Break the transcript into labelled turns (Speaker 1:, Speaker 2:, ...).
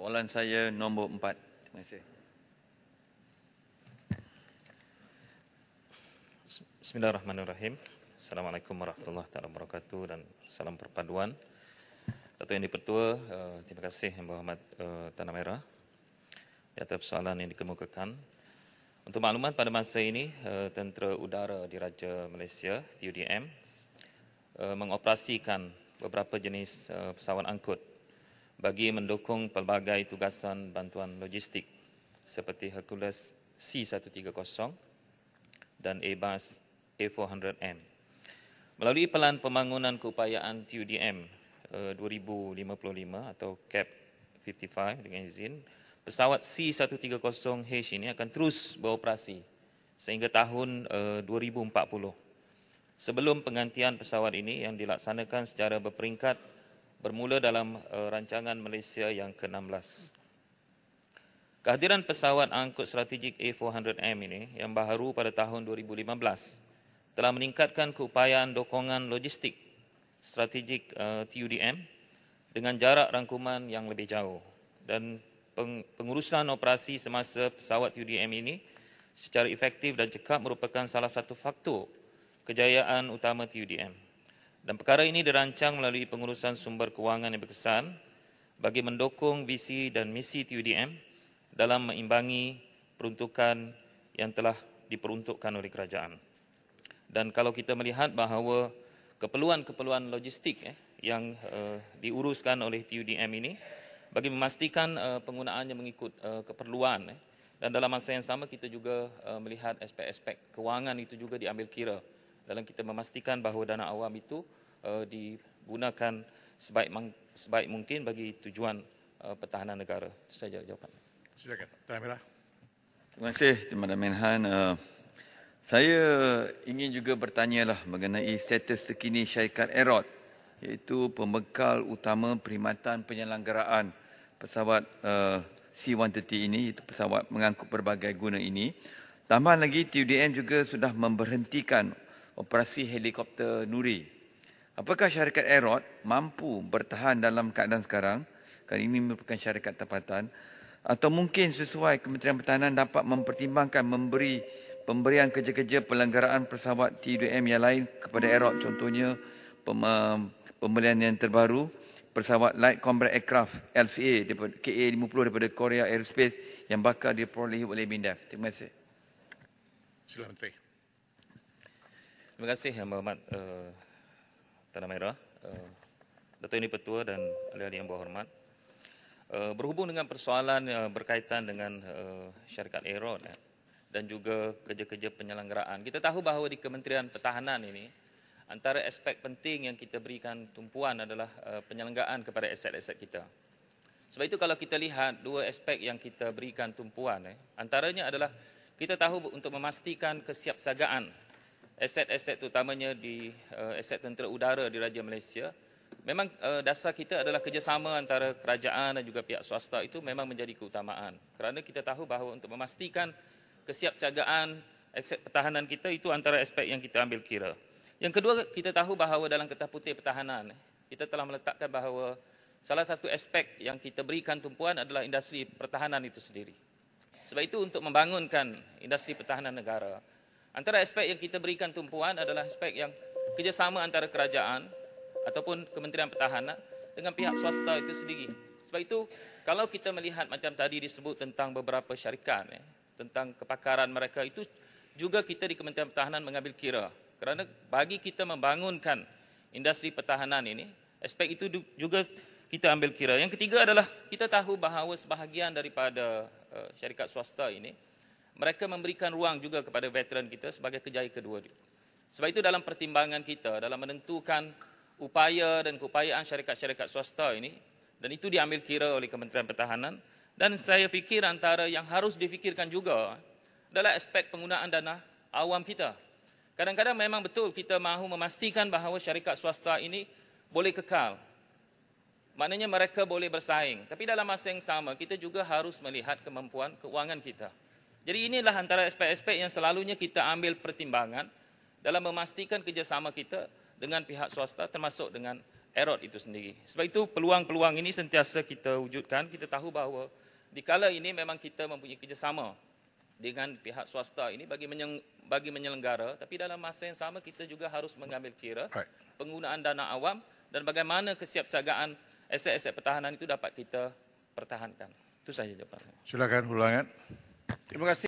Speaker 1: Soalan saya nombor 4. Terima kasih.
Speaker 2: Bismillahirrahmanirrahim. Assalamualaikum warahmatullahi wabarakatuh dan salam perpaduan. Datuk Yang di-Pertua, terima kasih Yang Berhormat Tanah Merah di atas persoalan yang dikemukakan. Untuk makluman, pada masa ini, Tentera Udara Diraja Malaysia, TUDM, mengoperasikan beberapa jenis pesawat angkut bagi mendukung pelbagai tugasan bantuan logistik seperti Hercules C-130 dan Airbus A400M. Melalui Pelan Pembangunan Keupayaan TUDM 2055 atau CAP 55 dengan izin, pesawat C-130H ini akan terus beroperasi sehingga tahun 2040 sebelum penggantian pesawat ini yang dilaksanakan secara berperingkat bermula dalam rancangan Malaysia yang ke-16. Kehadiran pesawat angkut strategik A400M ini yang baharu pada tahun 2015 telah meningkatkan keupayaan dokongan logistik strategik TUDM dengan jarak rangkuman yang lebih jauh, dan pengurusan operasi semasa pesawat TUDM ini secara efektif dan cekap merupakan salah satu faktor kejayaan utama TUDM. Dan perkara ini dirancang melalui pengurusan sumber kewangan yang berkesan bagi mendukung visi dan misi TUDM dalam meimbangi peruntukan yang telah diperuntukkan oleh kerajaan. Dan kalau kita melihat bahawa keperluan-keperluan logistik yang diuruskan oleh TUDM ini, bagi memastikan penggunaannya mengikut keperluan, dan dalam masa yang sama kita juga melihat aspek-aspek kewangan itu juga diambil kira dalam kita memastikan bahawa dana awam itu digunakan sebaik mungkin bagi tujuan pertahanan negara. Itu saja jawapan.
Speaker 3: Silakan. Tanah Merah.
Speaker 1: Terima kasih, Tuan Menhan. Saya ingin juga bertanyalah mengenai status terkini syarikat Aerot, iaitu pembekal utama perkhidmatan penyelenggaraan pesawat C-130 ini, iaitu pesawat mengangkut berbagai guna ini. Tambahan lagi, TUDM juga sudah memberhentikan operasi helikopter Nuri. Apakah syarikat Aerot mampu bertahan dalam keadaan sekarang? Kerana ini merupakan syarikat tempatan. Atau mungkin sesuai Kementerian Pertahanan dapat mempertimbangkan pemberian kerja-kerja pelanggaraan pesawat TUDM yang lain kepada Aerot. Contohnya pembelian yang terbaru pesawat Light Combat Aircraft LCA daripada KA-50 daripada Korea Aerospace yang bakal diperolehi oleh MINDEF. Terima kasih.
Speaker 3: Sila Menteri.
Speaker 2: Terima kasih Yang Berhormat Tanah Merah, Datuk Yang di-Pertua dan ahli-ahli yang berhormat. Berhubung dengan persoalan berkaitan dengan syarikat Aerot dan juga kerja-kerja penyelenggaraan, kita tahu bahawa di Kementerian Pertahanan ini antara aspek penting yang kita berikan tumpuan adalah penyelenggaraan kepada aset-aset kita. Sebab itu kalau kita lihat dua aspek yang kita berikan tumpuan, antaranya adalah kita tahu untuk memastikan kesiapsiagaan aset-aset terutamanya di aset tentera udara di Raja Malaysia. Memang dasar kita adalah kerjasama antara kerajaan dan juga pihak swasta itu memang menjadi keutamaan. Kerana kita tahu bahawa untuk memastikan kesiapsiagaan aset pertahanan kita itu antara aspek yang kita ambil kira. Yang kedua, kita tahu bahawa dalam Kertas Putih Pertahanan, kita telah meletakkan bahawa salah satu aspek yang kita berikan tumpuan adalah industri pertahanan itu sendiri. Sebab itu untuk membangunkan industri pertahanan negara, antara aspek yang kita berikan tumpuan adalah aspek yang kerjasama antara kerajaan ataupun Kementerian Pertahanan dengan pihak swasta itu sendiri. Sebab itu, kalau kita melihat macam tadi disebut tentang beberapa syarikat, tentang kepakaran mereka, itu juga kita di Kementerian Pertahanan mengambil kira. Kerana bagi kita membangunkan industri pertahanan ini, aspek itu juga kita ambil kira. Yang ketiga adalah kita tahu bahawa sebahagian daripada syarikat swasta ini, mereka memberikan ruang juga kepada veteran kita sebagai kerjaya kedua. Sebab itu dalam pertimbangan kita, dalam menentukan upaya dan keupayaan syarikat-syarikat swasta ini, dan itu diambil kira oleh Kementerian Pertahanan, dan saya fikir antara yang harus difikirkan juga adalah aspek penggunaan dana awam kita. Kadang-kadang memang betul kita mahu memastikan bahawa syarikat swasta ini boleh kekal. Maknanya mereka boleh bersaing. Tapi dalam masa yang sama, kita juga harus melihat kemampuan keuangan kita. Jadi inilah antara aspek-aspek yang selalunya kita ambil pertimbangan dalam memastikan kerjasama kita dengan pihak swasta termasuk dengan EROT itu sendiri. Sebab itu peluang-peluang ini sentiasa kita wujudkan. Kita tahu bahawa di kala ini memang kita mempunyai kerjasama dengan pihak swasta ini bagi menyelenggara, tapi dalam masa yang sama kita juga harus mengambil kira penggunaan dana awam dan bagaimana kesiapsiagaan aset-aset pertahanan itu dapat kita pertahankan. Itu sahaja jawapan saya.
Speaker 3: Silakan ulangan.
Speaker 4: Terima kasih.